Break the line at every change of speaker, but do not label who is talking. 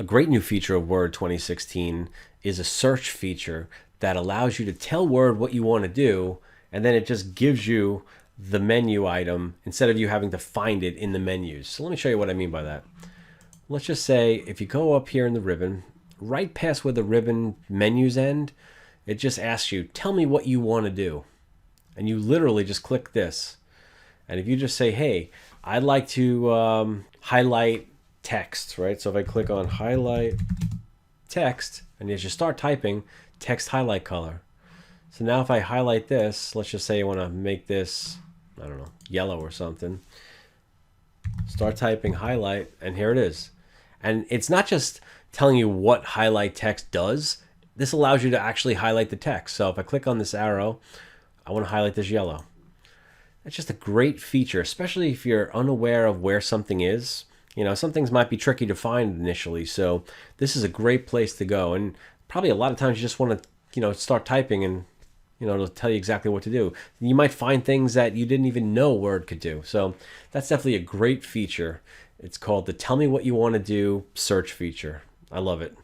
A great new feature of Word 2016 is a search feature that allows you to tell Word what you want to do, and then it just gives you the menu item instead of you having to find it in the menus. So let me show you what I mean by that. Let's just say if you go up here in the ribbon, right past where the ribbon menus end, it just asks you, tell me what you want to do. And you literally just click this. And if you just say, hey, I'd like to highlight text, right? So if I click on highlight text, and as you start typing, text highlight color. So now if I highlight this, let's just say I want to make this, I don't know, yellow or something. Start typing highlight, and here it is. And it's not just telling you what highlight text does. This allows you to actually highlight the text. So if I click on this arrow, I want to highlight this yellow. That's just a great feature, especially if you're unaware of where something is. You know, some things might be tricky to find initially, so this is a great place to go. And probably a lot of times you just want to, you know, start typing and, you know, it'll tell you exactly what to do. You might find things that you didn't even know Word could do. So that's definitely a great feature. It's called the Tell Me What You Want to Do search feature. I love it.